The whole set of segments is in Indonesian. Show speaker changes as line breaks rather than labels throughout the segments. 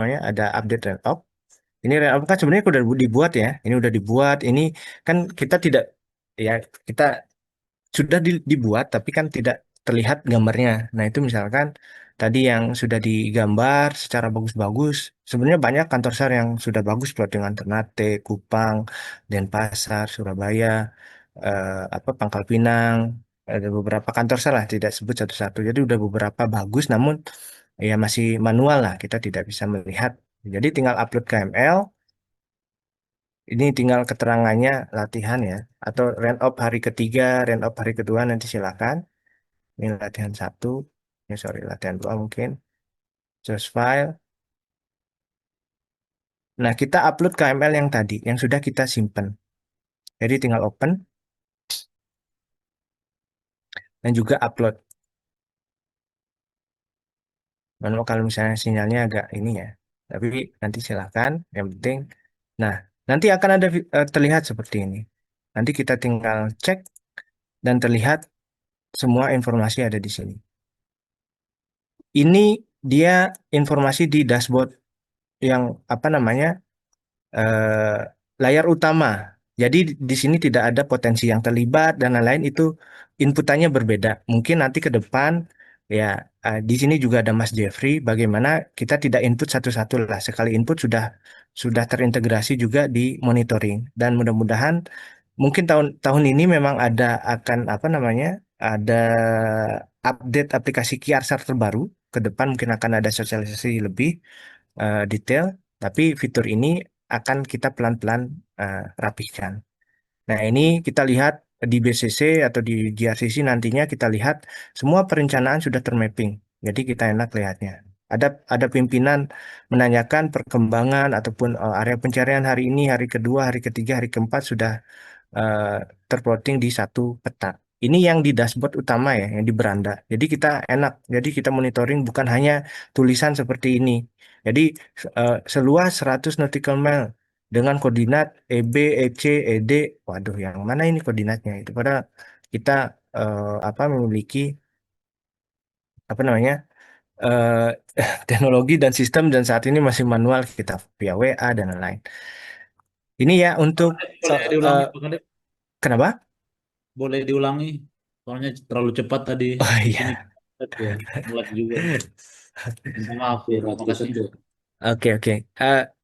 namanya ada update RenOp. Ini RenOp kan sebenarnya udah dibuat ya. Ini udah dibuat. Ini kan kita tidak ya kita sudah dibuat tapi kan tidak terlihat gambarnya. Nah, itu misalkan tadi yang sudah digambar secara bagus-bagus. Sebenarnya banyak kantor SAR yang sudah bagus loh dengan Ternate, Kupang, Denpasar, Surabaya, Pangkal Pinang. Ada beberapa kantor SAR lah, tidak sebut satu-satu. Jadi udah beberapa bagus, namun ya masih manual lah. Kita tidak bisa melihat. Jadi tinggal upload KML. Ini tinggal keterangannya latihan ya. Atau rent op hari ketiga, rent op hari kedua nanti silakan. Ini latihan satu. Ya sorry, latihan dua mungkin. Source file. Nah, kita upload KML yang tadi, yang sudah kita simpan. Jadi tinggal open dan juga upload. Manual kalau misalnya sinyalnya agak ini ya. Tapi nanti silakan. Yang penting. Nah, nanti akan ada terlihat seperti ini. Nanti kita tinggal cek dan terlihat semua informasi ada di sini. Ini dia informasi di dashboard yang apa namanya eh, layar utama. Jadi di sini tidak ada potensi yang terlibat dan lain-lain itu inputannya berbeda. Mungkin nanti ke depan ya di sini juga ada Mas Jeffrey. Bagaimana kita tidak input satu-satu lah. Sekali input sudah terintegrasi juga di monitoring dan mudah-mudahan mungkin tahun tahun ini memang ada akan apa namanya ada update aplikasi QRSAR terbaru. Ke depan mungkin akan ada sosialisasi lebih detail, tapi fitur ini akan kita pelan-pelan rapihkan. Nah, ini kita lihat di BCC atau di GRCC nantinya kita lihat semua perencanaan sudah termapping. Jadi kita enak lihatnya. Ada pimpinan menanyakan perkembangan ataupun area pencarian hari ini, hari kedua, hari ketiga, hari keempat sudah eh, terplotting di satu peta. Ini yang di dashboard utama ya, yang di beranda. Jadi kita enak. Jadi kita monitoring bukan hanya tulisan seperti ini. Jadi seluas 100 nautical mile dengan koordinat EB, EC, ED. Waduh, yang mana ini koordinatnya? Itu pada kita memiliki apa namanya eh, teknologi dan sistem dan saat ini masih manual kita via WA dan lain-lain. Ini ya untuk
Boleh
eh,
diulangi, Bang Adep?
kenapa?
Boleh diulangi. Soalnya terlalu cepat tadi.
Oh
Di sini
iya.
ya, ngelag juga. Minta maaf ya, terima kasih.
Oke, oke.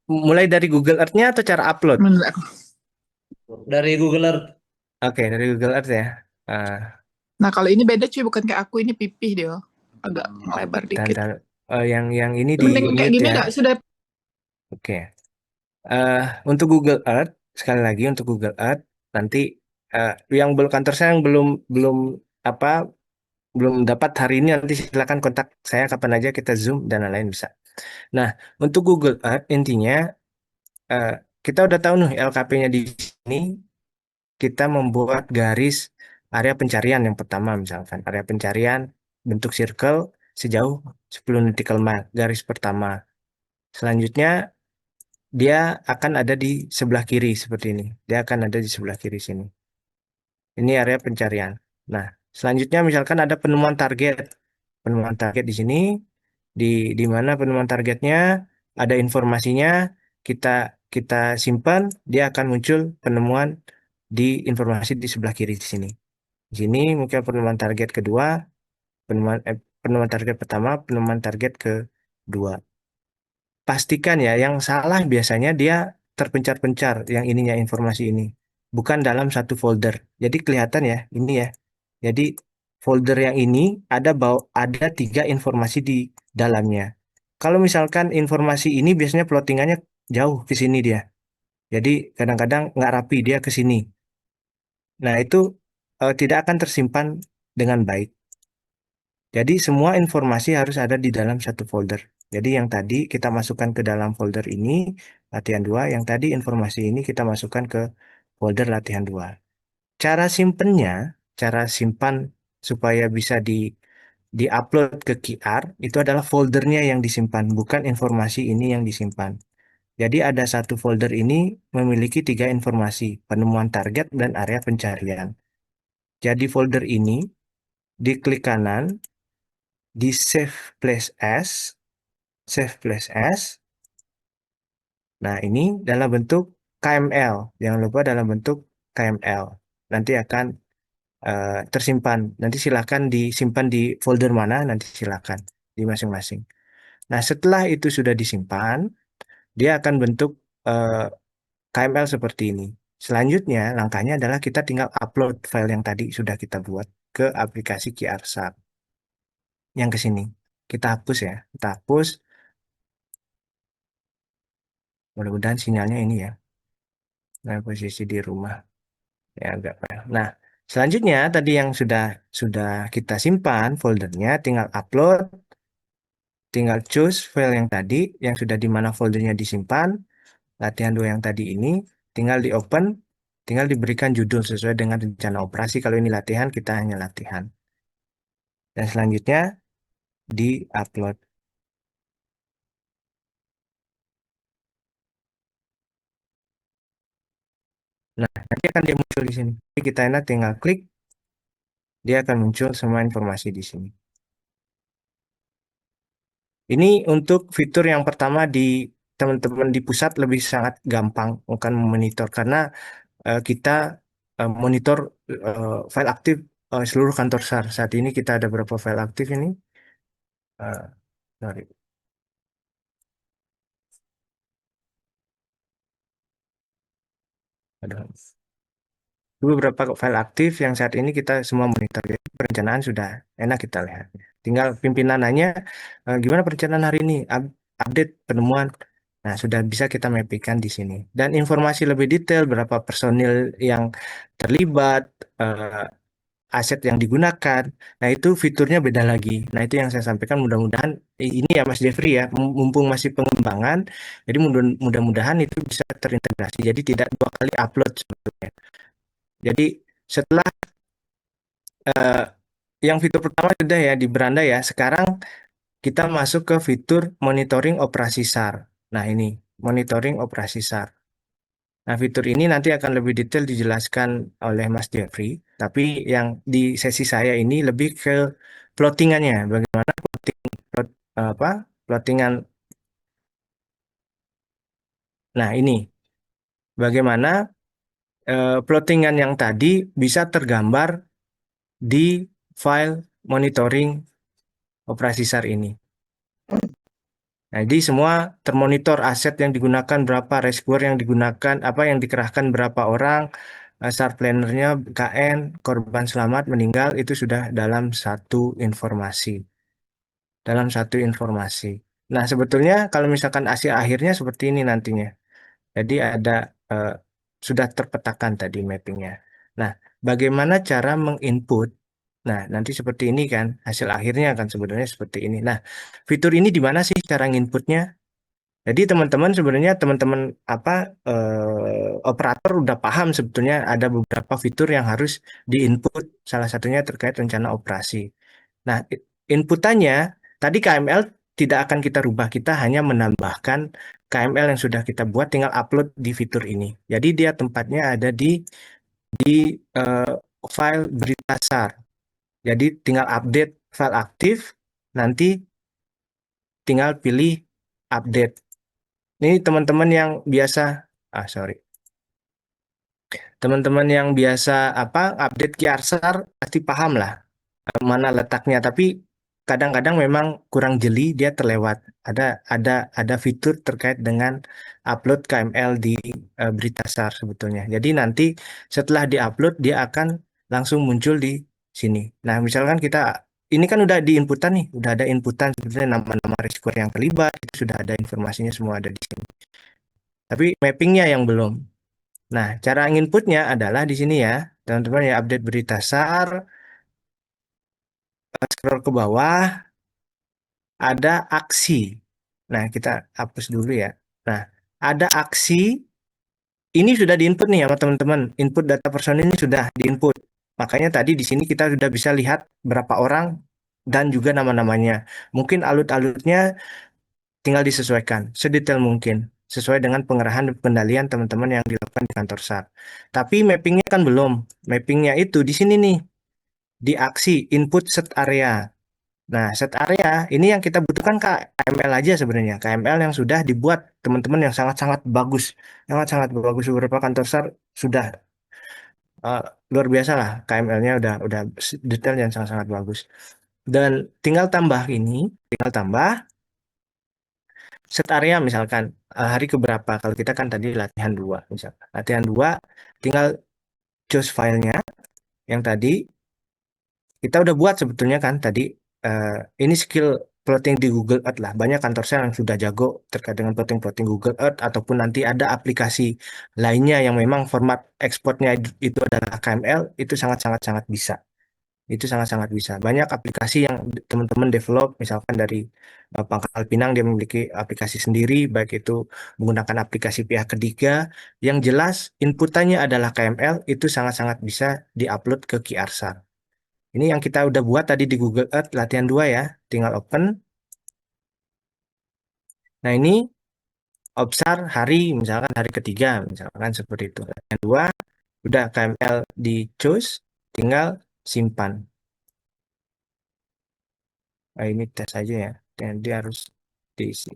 Mulai dari Google Earth-nya atau cara upload?
Menurut aku.
Dari Google Earth.
Oke, dari Google Earth ya. Uh,
Nah, kalau ini beda cuy, bukan kayak aku, ini pipih dia. Agak lebar
dan,
dikit.
yang ini di
Mending kayak
mute
gini
ya.
nggak? Sudah.
Oke. Eh, untuk Google Earth, sekali lagi untuk Google Earth, nanti yang belum kantor saya yang belum belum apa belum dapat hari ini nanti silakan kontak saya kapan aja kita Zoom dan lain-lain bisa. Nah, untuk Google Earth intinya eh, kita udah tahu nih LKP-nya di sini kita membuat garis area pencarian yang pertama misalkan area pencarian bentuk circle sejauh 10 nautical mile garis pertama. Selanjutnya dia akan ada di sebelah kiri seperti ini. Dia akan ada di sebelah kiri sini. Ini area pencarian. Nah, selanjutnya misalkan ada penemuan target. Penemuan target di sini di di mana penemuan targetnya ada informasinya kita kita simpan dia akan muncul penemuan di informasi di sebelah kiri di sini. Di sini mungkin penemuan target kedua, penemuan target pertama, penemuan target kedua. Pastikan ya, yang salah biasanya dia terpencar-pencar yang ininya informasi ini. Bukan dalam satu folder. Jadi kelihatan ya, ini ya. Jadi folder yang ini ada tiga informasi di dalamnya. Kalau misalkan informasi ini biasanya plottingannya jauh ke sini dia. Jadi kadang-kadang nggak rapi dia ke sini. Nah itu tidak akan tersimpan dengan baik. Jadi semua informasi harus ada di dalam satu folder. Jadi yang tadi kita masukkan ke dalam folder ini, latihan 2. Yang tadi informasi ini kita masukkan ke folder latihan 2. Cara simpennya, cara simpan supaya bisa di-upload ke QR, itu adalah foldernya yang disimpan, bukan informasi ini yang disimpan. Jadi ada satu folder ini memiliki tiga informasi, penemuan target dan area pencarian. Jadi folder ini, di klik kanan, di save place as, Nah, ini dalam bentuk KML. Jangan lupa dalam bentuk KML. Nanti akan tersimpan. Nanti silakan disimpan di folder mana, nanti silakan di masing-masing. Nah, setelah itu sudah disimpan, dia akan bentuk eh, KML seperti ini. Selanjutnya, langkahnya adalah kita tinggal upload file yang tadi sudah kita buat ke aplikasi QRSAP yang ke sini. Kita hapus ya. Kita hapus. Mudah-mudahan sinyalnya ini ya. Nah, posisi di rumah. Ya, agak. Nah, selanjutnya tadi yang sudah kita simpan foldernya, tinggal upload, tinggal choose file yang tadi, yang sudah di mana foldernya disimpan, latihan 2 yang tadi ini, tinggal di open, tinggal diberikan judul sesuai dengan rencana operasi. Kalau ini latihan, kita hanya latihan. Dan selanjutnya di-upload. Nah, nanti akan dia muncul di sini. Jadi kita enak tinggal klik, dia akan muncul semua informasi di sini. Ini untuk fitur yang pertama di teman-teman di pusat lebih sangat gampang akan memonitor karena kita monitor file aktif seluruh kantor SAR. Saat ini kita ada berapa file aktif ini? Sorry. Ada beberapa file aktif yang saat ini kita semua monitor. Jadi perencanaan sudah enak kita lihat. Tinggal pimpinan nanya, gimana perencanaan hari ini? Update penemuan. Nah, sudah bisa kita mapkan di sini. Dan informasi lebih detail, berapa personil yang terlibat, aset yang digunakan. Nah, itu fiturnya beda lagi. Nah, itu yang saya sampaikan. Mudah-mudahan ini ya Mas Jeffrey ya, mumpung masih pengembangan, jadi mudah-mudahan itu bisa terintegrasi. Jadi tidak 2 kali upload sebetulnya. Jadi setelah eh, yang fitur pertama sudah ya di beranda ya, sekarang kita masuk ke fitur monitoring operasi SAR. Nah, ini monitoring operasi SAR. Nah, fitur ini nanti akan lebih detail dijelaskan oleh Mas Jeffrey, tapi yang di sesi saya ini lebih ke plottingannya, bagaimana apa plottingan. Nah, ini bagaimana plottingan yang tadi bisa tergambar di file monitoring operasi SAR ini. Nah, jadi semua termonitor aset yang digunakan berapa, rescuer yang digunakan, apa yang dikerahkan berapa orang, SAR plannernya, KN, korban selamat, meninggal, itu sudah dalam satu informasi. Dalam satu informasi. Nah, sebetulnya kalau misalkan hasil akhirnya seperti ini nantinya. Jadi ada eh, sudah terpetakan tadi mappingnya. Nah, bagaimana cara menginput? Nah, nanti seperti ini kan, hasil akhirnya akan sebenarnya seperti ini. Nah, fitur ini di mana sih cara nginputnya? Jadi teman-teman sebenarnya teman-teman apa operator udah paham sebetulnya ada beberapa fitur yang harus diinput. Salah satunya terkait rencana operasi. Nah, inputannya tadi KML tidak akan kita rubah, kita hanya menambahkan KML yang sudah kita buat, tinggal upload di fitur ini. Jadi dia tempatnya ada di eh, file berita SAR. Jadi tinggal update file aktif, nanti tinggal pilih update. Ini teman-teman yang biasa, sorry, teman-teman yang biasa apa update QRSAR pasti paham lah mana letaknya. Tapi kadang-kadang memang kurang jeli, dia terlewat. Ada fitur terkait dengan upload KML di berita SAR sebetulnya. Jadi nanti setelah diupload dia akan langsung muncul di sini. Nah, misalkan kita ini kan udah di inputan nih, udah ada inputan sebetulnya nama-nama rescuer yang terlibat, itu sudah ada informasinya semua ada di sini. Tapi mappingnya yang belum. Nah, cara inputnya adalah di sini ya, teman-teman ya update berita SAR, scroll ke bawah, ada aksi. Nah, kita hapus dulu ya. Nah, ada aksi, ini sudah diinput nih sama teman-teman. Input data personil ini sudah diinput. Makanya tadi di sini kita sudah bisa lihat berapa orang dan juga nama-namanya. Mungkin alut-alutnya tinggal disesuaikan sedetail mungkin sesuai dengan pengerahan dan pengendalian teman-teman yang dilakukan di kantor SAR. Tapi mappingnya kan belum. Mappingnya itu di sini nih, di aksi input set area. Nah, set area ini yang kita butuhkan KML aja sebenarnya. KML yang sudah dibuat teman-teman yang sangat-sangat bagus. Sangat-sangat bagus, beberapa kantor SAR sudah eh, luar biasa lah. KML-nya udah detail dan sangat-sangat bagus. Dan tinggal tambah ini, tinggal tambah set area misalkan hari keberapa. Kalau kita kan tadi latihan 2 misalkan. Latihan 2 tinggal choose filenya yang tadi kita udah buat sebetulnya kan tadi eh, ini skill plotting di Google Earth lah. Banyak kantor saya yang sudah jago terkait dengan plotting-plotting Google Earth ataupun nanti ada aplikasi lainnya yang memang format ekspornya itu adalah KML, itu sangat-sangat sangat bisa. Itu sangat-sangat bisa. Banyak aplikasi yang teman-teman develop, misalkan dari Pangkal Pinang dia memiliki aplikasi sendiri, baik itu menggunakan aplikasi pihak ketiga, yang jelas inputannya adalah KML, itu sangat-sangat bisa diupload ke QRSAR. Ini yang kita udah buat tadi di Google Earth latihan 2 ya, tinggal open. Nah ini Obsar hari, misalkan hari ketiga, misalkan seperti itu. Latihan 2, udah KML di choose, tinggal simpan. Nah, ini tes aja ya, dan dia harus diisi.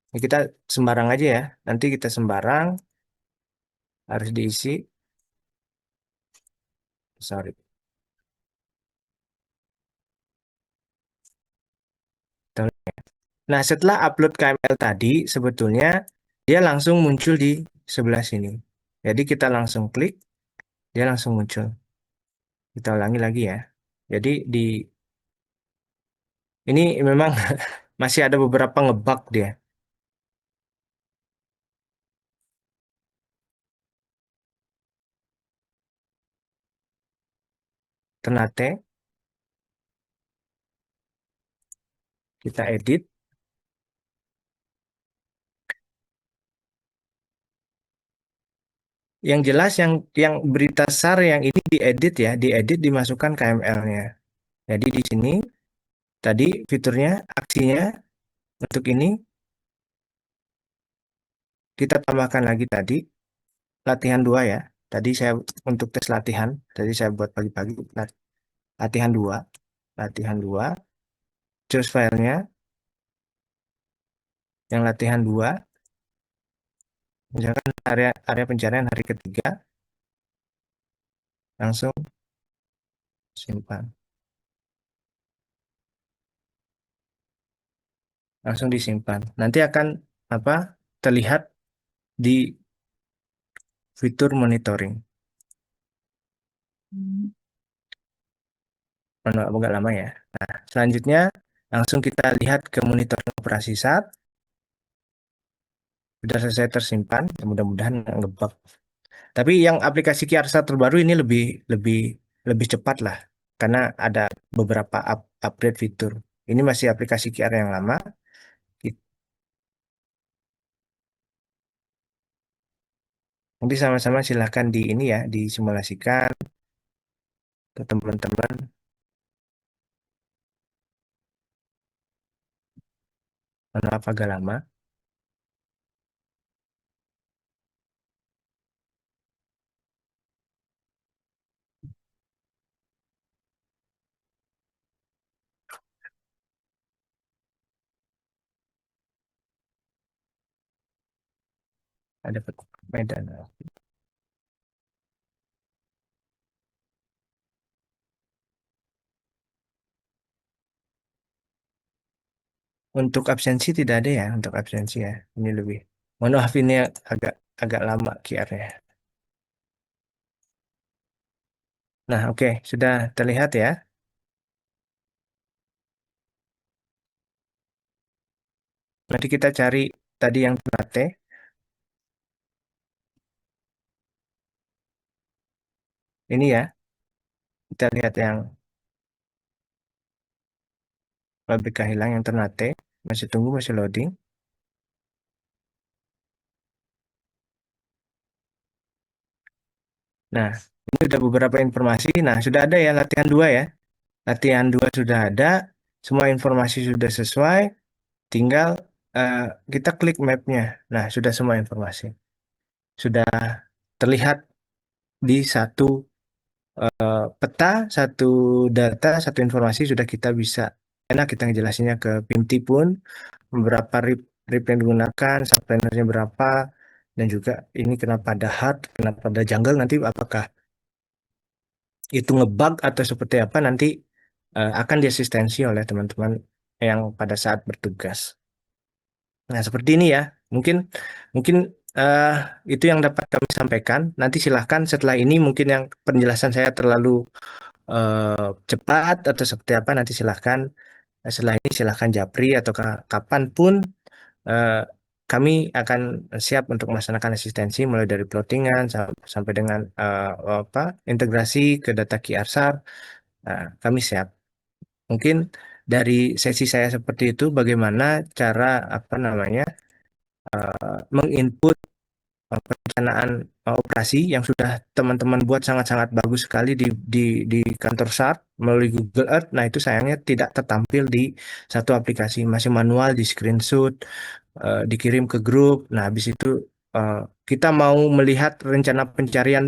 Ini kita sembarang aja ya, nanti kita sembarang, harus diisi. Sorry. Nah setelah upload KML tadi, sebetulnya dia langsung muncul di sebelah sini. Jadi kita langsung klik, dia langsung muncul. Kita ulangi lagi ya. Jadi ini memang masih ada beberapa ngebug dia. Ternate, kita edit. Yang jelas yang berita SAR yang ini diedit ya, diedit dimasukkan KML-nya. Jadi di sini tadi fiturnya, aksinya untuk ini kita tambahkan lagi tadi latihan 2 ya. Tadi saya untuk tes latihan, tadi saya buat pagi-pagi latihan 2, latihan 2, choose filenya yang latihan 2, misalkan area area pencarian hari ketiga, langsung simpan. Langsung disimpan. Nanti akan apa? Terlihat di fitur monitoring.
Hmm.
Agak lama ya. Nah, selanjutnya langsung kita lihat ke monitor operasi saat sudah selesai tersimpan. Mudah-mudahan nggak ngebug. Tapi yang aplikasi Kiarsa terbaru ini lebih lebih lebih cepat lah, karena ada beberapa upgrade fitur. Ini masih aplikasi QR yang lama. Nanti sama-sama silahkan di ini ya, disimulasikan ke teman-teman. Maaf agak lama. Ada Medan. Untuk absensi tidak ada ya, untuk absensi ya. Ini lebih. Mohon maaf ini agak agak lama QR-nya. Nah, oke, sudah terlihat ya. Nanti kita cari tadi yang Ternate. Ini ya, kita lihat yang Pabrika Hilang yang Ternate. Masih tunggu, masih loading. Nah, ini sudah beberapa informasi. Nah, sudah ada ya latihan 2 ya. Latihan 2 sudah ada. Semua informasi sudah sesuai. Tinggal eh, kita klik mapnya. Nah, sudah semua informasi. Sudah terlihat di satu peta, satu data, satu informasi sudah kita bisa enak kita ngejelasinnya ke Pinti pun, berapa RIP yang digunakan, subplanernya berapa, dan juga ini kenapa ada hard, kenapa ada jungle, nanti apakah itu ngebug atau seperti apa nanti akan diasistensi oleh teman-teman yang pada saat bertugas. Nah, seperti ini ya. Mungkin mungkin eh, itu yang dapat kami sampaikan. Nanti silahkan setelah ini mungkin yang penjelasan saya terlalu cepat atau seperti apa nanti silahkan setelah ini silahkan Japri atau kapanpun eh, kami akan siap untuk melaksanakan asistensi mulai dari plottingan sampai dengan apa integrasi ke data QRSAR. Kami siap. Mungkin dari sesi saya seperti itu bagaimana cara apa namanya menginput perencanaan operasi yang sudah teman-teman buat sangat-sangat bagus sekali di kantor SAR melalui Google Earth. Nah, itu sayangnya tidak tertampil di satu aplikasi, masih manual di screenshot, dikirim ke grup. Nah, habis itu eh, kita mau melihat rencana pencarian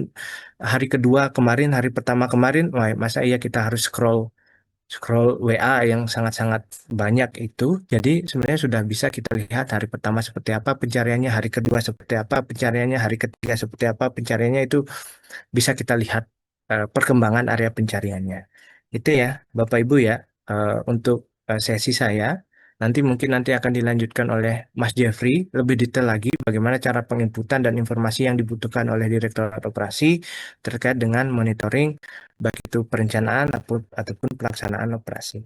hari kedua kemarin, hari pertama kemarin, wah, masa iya kita harus scroll scroll WA yang sangat-sangat banyak itu. Jadi sebenarnya sudah bisa kita lihat hari pertama seperti apa pencariannya, hari kedua seperti apa pencariannya, hari ketiga seperti apa pencariannya itu bisa kita lihat perkembangan area pencariannya. Itu ya, Bapak Ibu ya, untuk sesi saya. Nanti akan dilanjutkan oleh Mas Jeffrey lebih detail lagi bagaimana cara penginputan dan informasi yang dibutuhkan oleh Direktorat Operasi terkait dengan monitoring baik itu perencanaan ataupun pelaksanaan operasi.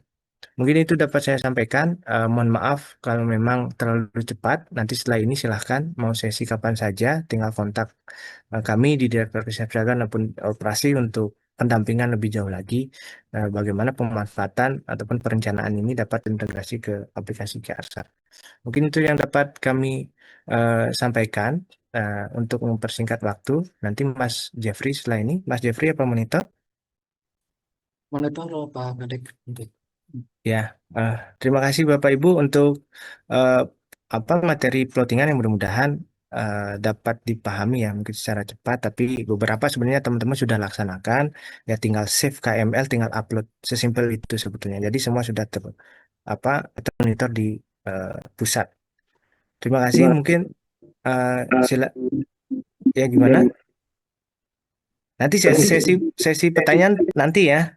Mungkin itu dapat saya sampaikan. Mohon maaf kalau memang terlalu cepat. Nanti setelah ini silahkan mau sesi kapan saja, tinggal kontak kami di Direktur Kesiapsiagaan maupun operasi untuk pendampingan lebih jauh lagi bagaimana pemanfaatan ataupun perencanaan ini dapat integrasi ke aplikasi KRSAR. Mungkin itu yang dapat kami sampaikan untuk mempersingkat waktu. Nanti Mas Jeffrey setelah ini, Mas Jeffrey apa monitor?
Monitor lo Pak Kadek.
Ya, terima kasih Bapak Ibu untuk eh, apa materi plottingan yang mudah-mudahan dapat dipahami ya mungkin secara cepat. Tapi beberapa sebenarnya teman-teman sudah laksanakan, ya tinggal save KML, tinggal upload, sesimpel itu sebetulnya. Jadi semua sudah apa termonitor di eh, pusat. Terima kasih. Mungkin eh, sila ya gimana? Nanti sesi pertanyaan nanti ya.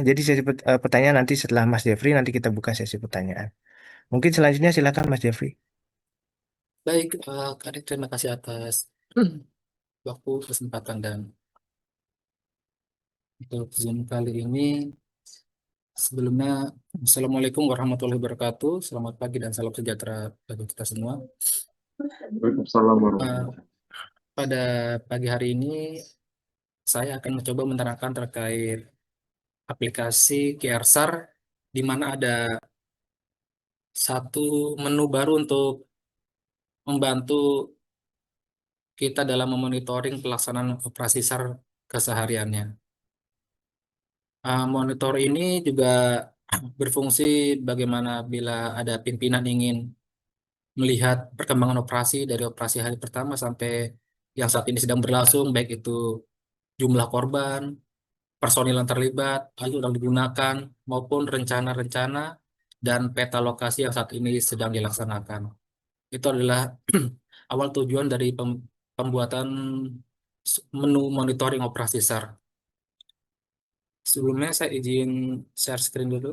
Jadi sesi pertanyaan nanti setelah Mas Jeffrey nanti kita buka sesi pertanyaan. Mungkin selanjutnya silakan Mas Jeffrey.
Baik, Kadek, terima kasih atas waktu, kesempatan, dan untuk Zoom kali ini. Sebelumnya, Assalamualaikum warahmatullahi wabarakatuh. Selamat pagi dan salam sejahtera bagi kita semua.
Waalaikumsalam
Eh,
warahmatullahi
pada pagi hari ini, saya akan mencoba menerangkan terkait aplikasi QRSAR, di mana ada satu menu baru untuk membantu kita dalam memonitoring pelaksanaan operasi SAR kesehariannya. Monitor ini juga berfungsi bagaimana bila ada pimpinan ingin melihat perkembangan operasi dari operasi hari pertama sampai yang saat ini sedang berlangsung, baik itu jumlah korban, personil yang terlibat, alat yang digunakan, maupun rencana-rencana dan peta lokasi yang saat ini sedang dilaksanakan. Itu adalah awal tujuan dari pembuatan menu monitoring operasi SAR. Sebelumnya saya izin share screen dulu.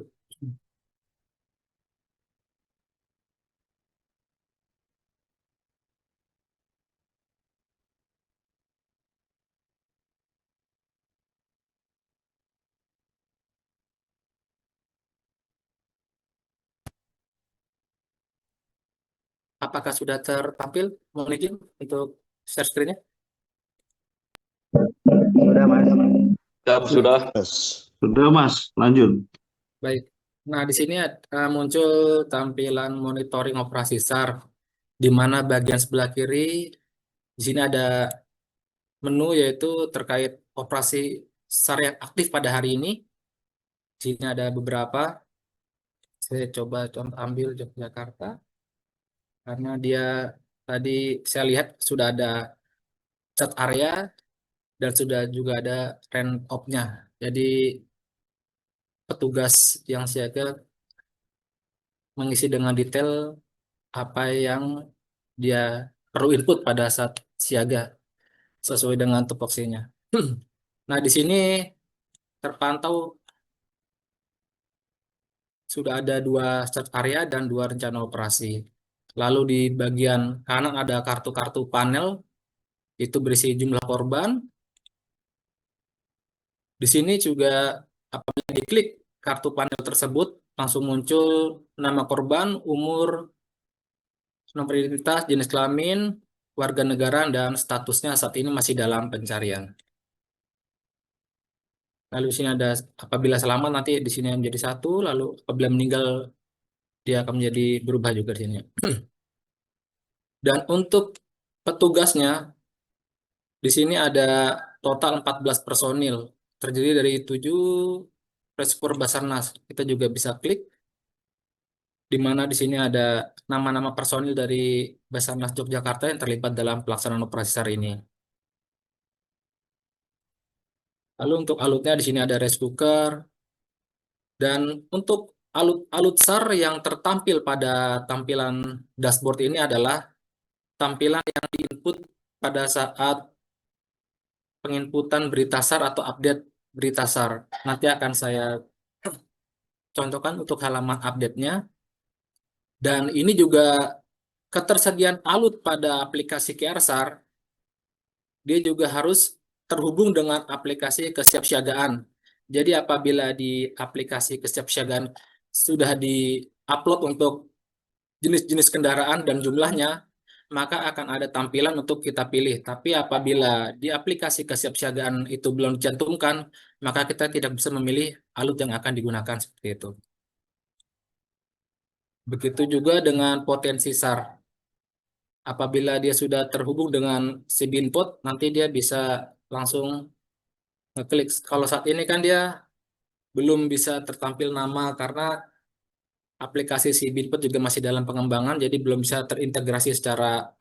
Apakah sudah tertampil? Mohon izin untuk share screen-nya.
Sudah Mas.
sudah.
Sudah Mas, lanjut.
Baik. Nah, di sini muncul tampilan monitoring operasi SAR, di mana bagian sebelah kiri di sini ada menu yaitu terkait operasi SAR yang aktif pada hari ini. Di sini ada beberapa. Saya coba contoh ambil Yogyakarta karena dia tadi saya lihat sudah ada chat area dan sudah juga ada rank op-nya. Jadi petugas yang siaga mengisi dengan detail apa yang dia perlu input pada saat siaga sesuai dengan tupoksinya. Nah, di sini terpantau sudah ada 2 start area dan 2 rencana operasi. Lalu di bagian kanan ada kartu-kartu panel, itu berisi jumlah korban. Di sini juga apabila diklik kartu panel tersebut, langsung muncul nama korban, umur, nomor identitas, jenis kelamin, warga negara, dan statusnya saat ini masih dalam pencarian. Lalu di sini ada apabila selamat nanti di sini menjadi 1, lalu apabila meninggal dia akan menjadi berubah juga di sini. Dan untuk petugasnya di sini ada total 14 personil terdiri dari 7 Rescuer Basarnas. Kita juga bisa klik di mana di sini ada nama-nama personil dari Basarnas Yogyakarta yang terlibat dalam pelaksanaan operasi SAR ini. Lalu untuk alutnya di sini ada rice cooker, dan untuk alut SAR yang tertampil pada tampilan dashboard ini adalah tampilan yang diinput pada saat penginputan berita SAR atau update berita SAR. Nanti akan saya contohkan untuk halaman update-nya. Dan ini juga ketersediaan alut pada aplikasi QR SAR, dia juga harus terhubung dengan aplikasi kesiapsiagaan. Jadi apabila di aplikasi kesiapsiagaan sudah di-upload untuk jenis-jenis kendaraan dan jumlahnya, maka akan ada tampilan untuk kita pilih. Tapi apabila di aplikasi kesiapsiagaan itu belum dicantumkan, maka kita tidak bisa memilih alut yang akan digunakan seperti itu. Begitu juga dengan potensi SAR. Apabila dia sudah terhubung dengan si Binpot, nanti dia bisa langsung ngeklik. Kalau saat ini kan dia belum bisa tertampil nama karena aplikasi si Binpot juga masih dalam pengembangan, jadi belum bisa terintegrasi secara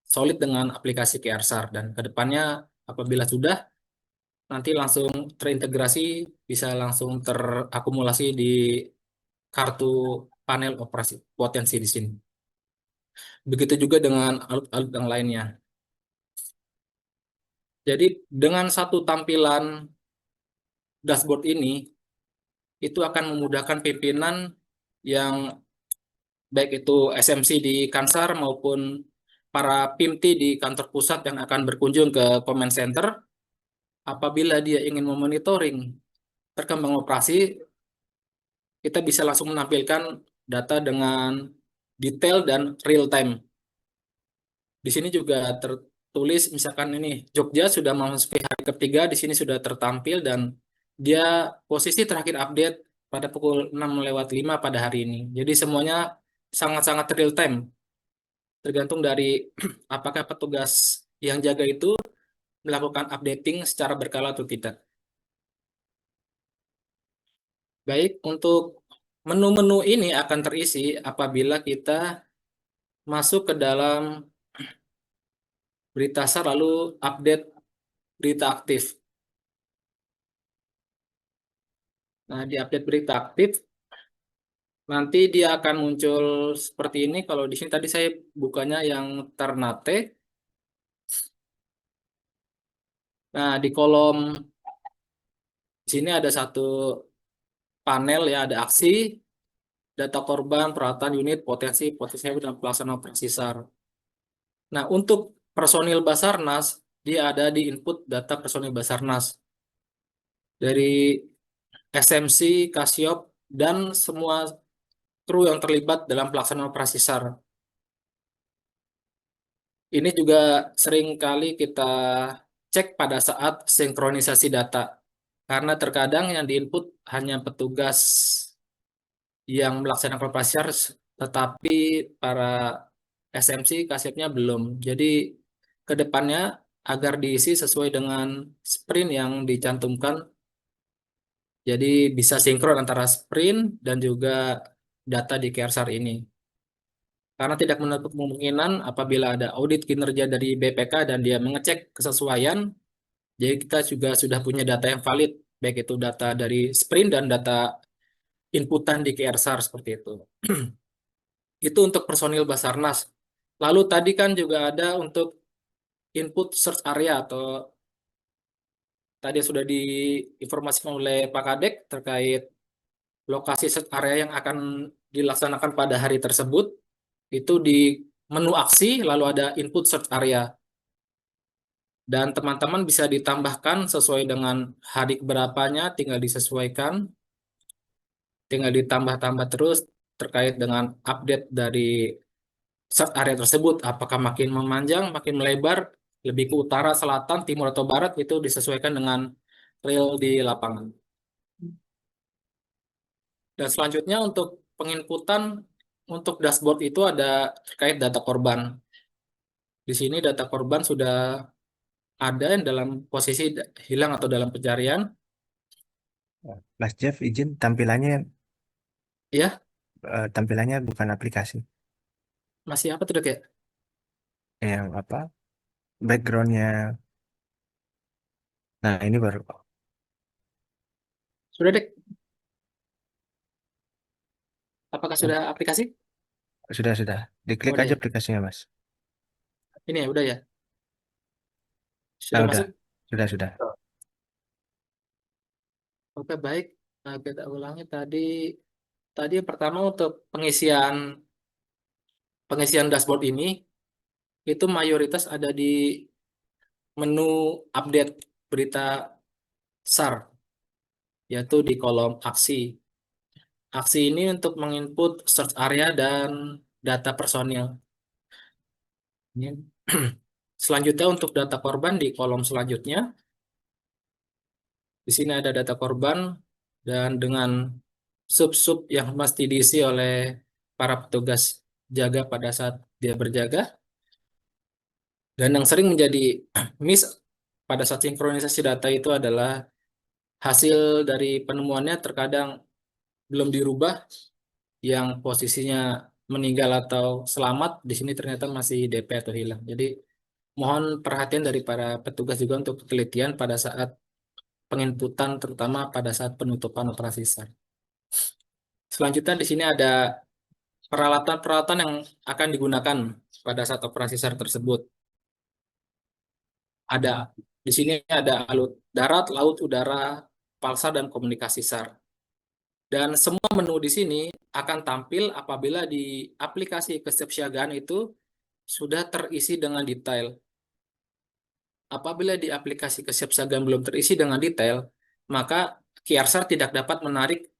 solid dengan aplikasi QR SAR. Dan kedepannya apabila sudah, nanti langsung terintegrasi, bisa langsung terakumulasi di kartu panel operasi potensi di sini. Begitu juga dengan alut-alut yang lainnya. Jadi dengan satu tampilan dashboard ini, itu akan memudahkan pimpinan yang baik itu SMC di Kansar maupun para PIMT di kantor pusat yang akan berkunjung ke command center. Apabila dia ingin memonitoring perkembangan operasi, kita bisa langsung menampilkan data dengan detail dan real time. Di sini juga tertulis misalkan ini Jogja sudah memasuki hari ketiga, di sini sudah tertampil dan dia posisi terakhir update pada pukul 6:05 pada hari ini. Jadi semuanya sangat-sangat real time. Tergantung dari apakah petugas yang jaga itu melakukan updating secara berkala atau tidak. Baik, untuk menu-menu ini akan terisi apabila kita masuk ke dalam berita SAR lalu update berita aktif. Nah, di update berita aktif, nanti dia akan muncul seperti ini. Kalau di sini tadi saya bukanya yang Ternate. Nah, di kolom sini ada satu panel ya, ada aksi, data korban, peralatan unit, potensi dan pelaksanaan operasi SAR. Nah, untuk personil Basarnas, dia ada di input data personil Basarnas. Dari SMC, Kasiop, dan semua kru yang terlibat dalam pelaksanaan operasi SAR. Ini juga sering kali kita cek pada saat sinkronisasi data. Karena terkadang yang diinput hanya petugas yang melaksanakan operasi SAR, tetapi para SMC, Kasiopnya belum. Jadi ke depannya agar diisi sesuai dengan sprint yang dicantumkan. Jadi bisa sinkron antara sprint dan juga data di QR SAR ini. Karena tidak menutup kemungkinan apabila ada audit kinerja dari BPK dan dia mengecek kesesuaian, Jadi kita juga sudah punya data yang valid, baik itu data dari sprint dan data inputan di KRSAR seperti itu. Itu untuk personil Basarnas. Lalu tadi kan juga ada untuk input search area atau tadi sudah diinformasikan oleh Pak Kadek terkait lokasi search area yang akan dilaksanakan pada hari tersebut. Itu di menu aksi lalu ada input search area. Dan teman-teman bisa ditambahkan sesuai dengan hari berapanya, tinggal disesuaikan, tinggal ditambah-tambah terus terkait dengan update dari search area tersebut. Apakah makin memanjang, makin melebar, lebih ke utara, selatan, timur, atau barat, itu disesuaikan dengan real di lapangan. Dan selanjutnya untuk penginputan untuk dashboard itu ada terkait data korban. Di sini data korban sudah ada yang dalam posisi hilang atau dalam pencarian.
Mas Jeff izin tampilannya
Ya,
tampilannya bukan aplikasi.
masih apa tuh Dok, ya?
Yang apa? Backgroundnya. Nah, ini baru.
Sudah Dek? Apakah
Oh,
sudah aplikasi?
sudah. Diklik
Udah
aja
ya.
aplikasinya, Mas.
Ini ya, udah ya.
Ah,
Sudah
udah.
masuk?
Sudah.
Oke, baik. Nah, kita ulangi tadi. Tadi yang pertama untuk pengisian pengisian dashboard ini itu mayoritas ada di menu update berita SAR, yaitu di kolom aksi. Aksi ini untuk menginput search area dan data personil. Ini. Selanjutnya untuk data korban di kolom selanjutnya, di sini ada data korban dan dengan sub-sub yang mesti diisi oleh para petugas jaga pada saat dia berjaga. Dan yang sering menjadi miss pada saat sinkronisasi data itu adalah hasil dari penemuannya terkadang belum dirubah, yang posisinya meninggal atau selamat di sini ternyata masih DP atau hilang. Jadi mohon perhatian dari para petugas juga untuk ketelitian pada saat penginputan, terutama pada saat penutupan operasi SAR. Selanjutnya di sini ada peralatan-peralatan yang akan digunakan pada saat operasi SAR tersebut. Ada di sini ada alut darat, laut, udara, palsa, dan komunikasi SAR. Dan semua menu di sini akan tampil apabila di aplikasi kesiapsiagaan itu sudah terisi dengan detail. Apabila di aplikasi kesiapsiagaan belum terisi dengan detail, maka QRSAR tidak dapat menarik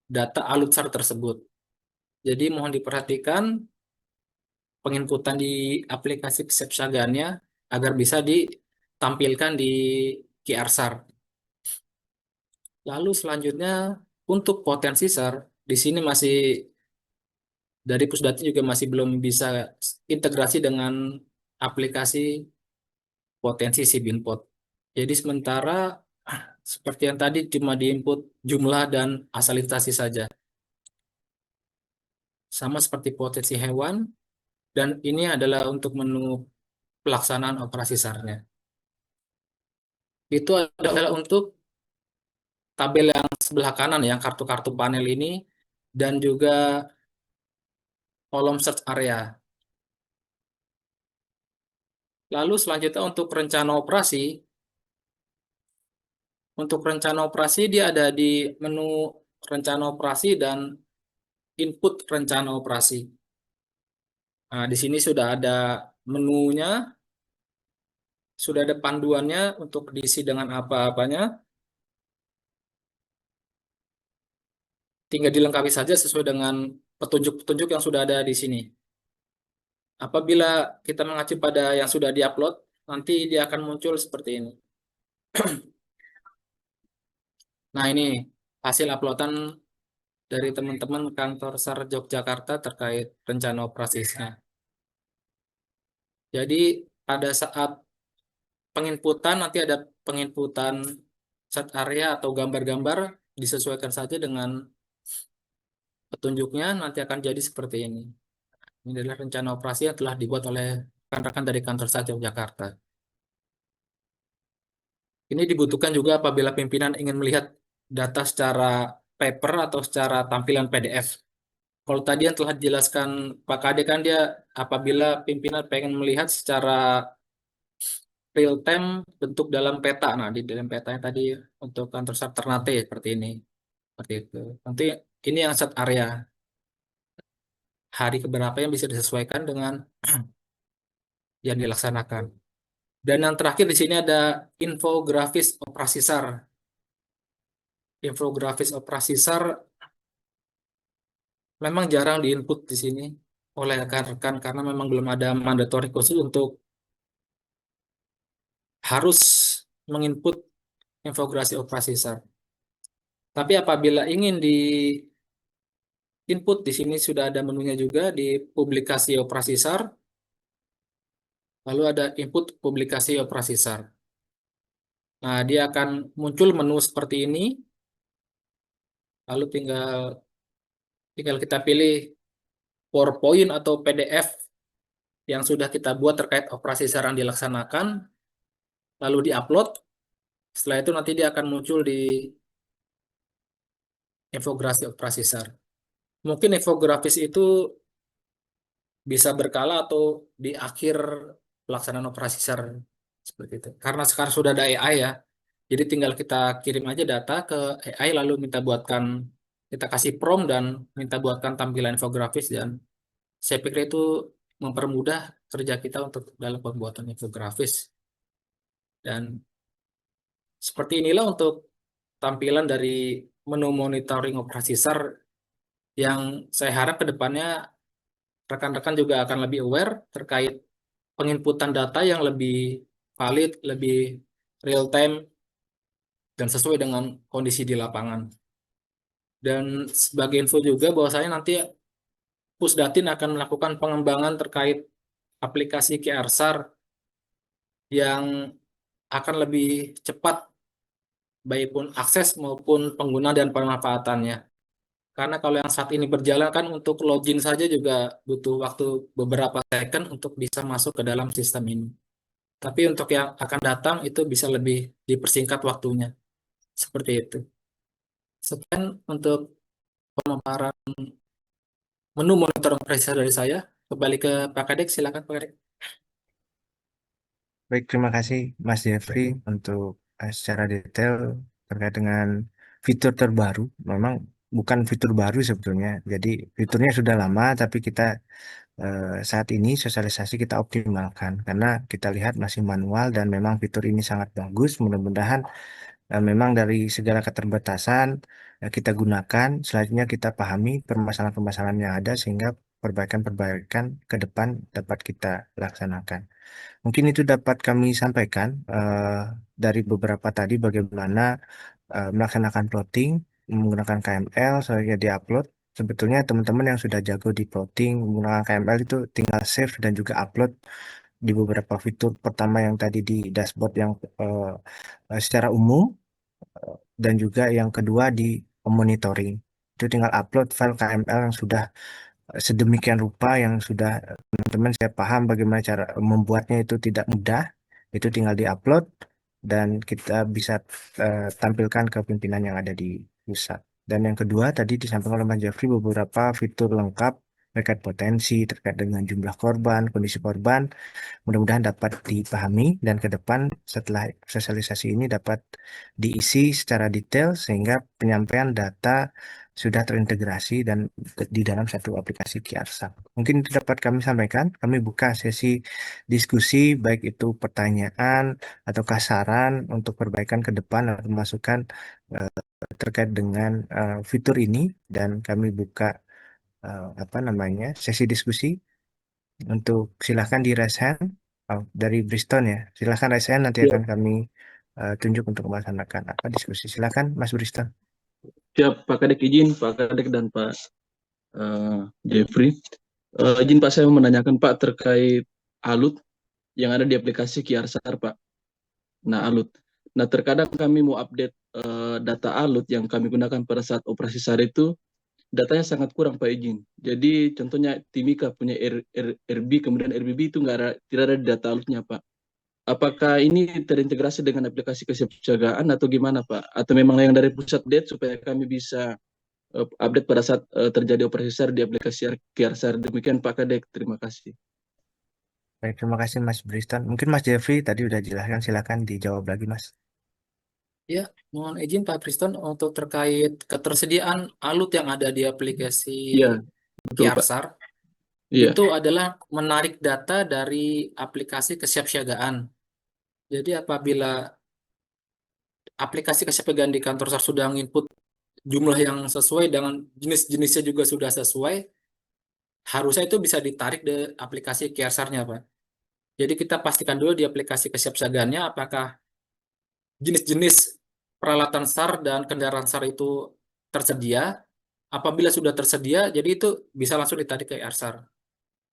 data alut SAR tersebut. Jadi mohon diperhatikan penginputan di aplikasi kesiapsiagaannya agar bisa ditampilkan di QRSAR. Lalu selanjutnya untuk potensi SAR, di sini masih dari Pusdati juga masih belum bisa integrasi dengan aplikasi potensi SIBINPOT. Jadi sementara seperti yang tadi cuma diinput jumlah dan asal lintasi saja. Sama seperti potensi hewan, dan ini adalah untuk menu pelaksanaan operasi SAR-nya. Itu adalah untuk tabel yang sebelah kanan, yang kartu-kartu panel ini, dan juga kolom search area. Lalu selanjutnya untuk rencana operasi. Untuk rencana operasi dia ada di menu rencana operasi dan input rencana operasi. Nah, di sini sudah ada menunya, sudah ada panduannya untuk diisi dengan apa-apanya. Tinggal dilengkapi saja sesuai dengan petunjuk-petunjuk yang sudah ada di sini. Apabila kita mengacu pada yang sudah diupload, nanti dia akan muncul seperti ini. Nah, ini hasil uploadan dari teman-teman kantor SAR Yogyakarta terkait rencana operasinya. Jadi pada saat penginputan nanti ada penginputan set area atau gambar-gambar, disesuaikan saja dengan petunjuknya, nanti akan jadi seperti ini. Ini adalah rencana operasi yang telah dibuat oleh rekan-rekan dari kantor SAR Yogyakarta. Ini dibutuhkan juga apabila pimpinan ingin melihat data secara paper atau secara tampilan PDF. Kalau tadi yang telah dijelaskan Pak Kade kan dia apabila pimpinan pengen melihat secara real time bentuk dalam peta. Nah, di dalam petanya tadi untuk kantor sar Ternate seperti ini. Seperti itu. Nanti ini yang set area hari keberapa yang bisa disesuaikan dengan yang dilaksanakan. Dan yang terakhir di sini ada infografis operasi SAR. Infografis operasi SAR memang jarang diinput di sini oleh rekan-rekan karena memang belum ada mandatory khusus untuk harus menginput infografis operasi SAR. Tapi apabila ingin di input di sini sudah ada menunya juga di publikasi operasi SAR, lalu ada input publikasi operasi SAR. Nah, dia akan muncul menu seperti ini, lalu tinggal kita pilih PowerPoint atau PDF yang sudah kita buat terkait operasi SAR yang dilaksanakan, lalu diupload. Setelah itu nanti dia akan muncul di infografis operasi SAR. Mungkin infografis itu bisa berkala atau di akhir pelaksanaan operasi SAR seperti itu. Karena sekarang sudah ada AI ya, jadi tinggal kita kirim aja data ke AI lalu kita kasih prompt dan minta buatkan tampilan infografis dan saya pikir itu mempermudah kerja kita untuk dalam pembuatan infografis. Dan seperti inilah untuk tampilan dari menu monitoring operasi SAR yang saya harap ke depannya rekan-rekan juga akan lebih aware terkait penginputan data yang lebih valid, lebih real time, dan sesuai dengan kondisi di lapangan. Dan sebagai info juga bahwasanya nanti Pusdatin akan melakukan pengembangan terkait aplikasi QR SAR yang akan lebih cepat baik pun akses maupun pengguna dan pemanfaatannya. Karena kalau yang saat ini berjalan kan untuk login saja juga butuh waktu beberapa second untuk bisa masuk ke dalam sistem ini. Tapi untuk yang akan datang itu bisa lebih dipersingkat waktunya. Seperti itu. Sekian untuk pemaparan menu monitor operasi dari saya. Kembali ke Pak Kadek, silakan Pak Kadek.
Baik, terima kasih Mas Jeffrey untuk secara detail terkait dengan fitur terbaru. Memang bukan fitur baru sebetulnya. Jadi fiturnya sudah lama, tapi kita saat ini sosialisasi kita optimalkan karena kita lihat masih manual dan memang fitur ini sangat bagus. Mudah-mudahan memang dari segala keterbatasan kita gunakan, selanjutnya kita pahami permasalahan-permasalahan yang ada sehingga perbaikan-perbaikan ke depan dapat kita laksanakan. Mungkin itu dapat kami sampaikan dari beberapa tadi bagaimana melaksanakan plotting menggunakan KML selanjutnya diupload. Sebetulnya teman-teman yang sudah jago di plotting menggunakan KML itu tinggal save dan juga upload di beberapa fitur pertama yang tadi di dashboard yang secara umum dan juga yang kedua di monitoring. Itu tinggal upload file KML yang sudah sedemikian rupa yang sudah teman-teman saya paham bagaimana cara membuatnya itu tidak mudah. Itu tinggal diupload dan kita bisa tampilkan ke pimpinan yang ada di pusat. Dan yang kedua tadi disampaikan oleh Mas Jeffrey beberapa fitur lengkap terkait potensi, terkait dengan jumlah korban, kondisi korban, mudah-mudahan dapat dipahami dan ke depan setelah sosialisasi ini dapat diisi secara detail sehingga penyampaian data sudah terintegrasi dan di dalam satu aplikasi QR SAP. Mungkin itu dapat kami sampaikan. Kami buka sesi diskusi baik itu pertanyaan atau saran untuk perbaikan ke depan atau masukan terkait dengan fitur ini dan kami buka sesi diskusi untuk silahkan di raise hand dari Bristol ya. Silahkan raise hand nanti
Ya,
akan kami tunjuk untuk melaksanakan diskusi. Silahkan Mas Bristol.
siap Pak Kadek, izin Pak Kadek dan Pak Jeffrey. Izin Pak, saya mau menanyakan Pak terkait alut yang ada di aplikasi QR SAR Pak. Nah, alut. Nah, terkadang kami mau update data alut yang kami gunakan pada saat operasi SAR itu datanya sangat kurang Pak, izin. Jadi contohnya Timika punya RB kemudian RBB itu tidak ada di data alutnya Pak. apakah ini terintegrasi dengan aplikasi kesiapsiagaan atau gimana Pak? Atau memang yang dari pusat supaya kami bisa update pada saat terjadi operasi SAR di aplikasi QRSAR. Demikian Pak Kadek, terima kasih.
Baik, terima kasih Mas Briston. Mungkin Mas Jeffrey tadi udah jelaskan, silakan dijawab lagi Mas.
Ya, mohon izin Pak Priston untuk terkait ketersediaan alut yang ada di aplikasi
Iya, betul Pak.
QRSAR
Iya,
itu adalah menarik data dari aplikasi kesiapsiagaan. Jadi apabila aplikasi kesiapsiagaan di kantor SAR sudah input jumlah yang sesuai dengan jenis-jenisnya juga sudah sesuai, harusnya itu bisa ditarik dari aplikasi QRSAR-nya, Pak. Jadi kita pastikan dulu di aplikasi kesiapsiagaannya apakah jenis-jenis peralatan SAR dan kendaraan SAR itu tersedia. Apabila sudah tersedia, jadi itu bisa langsung ditarik ke QRSAR.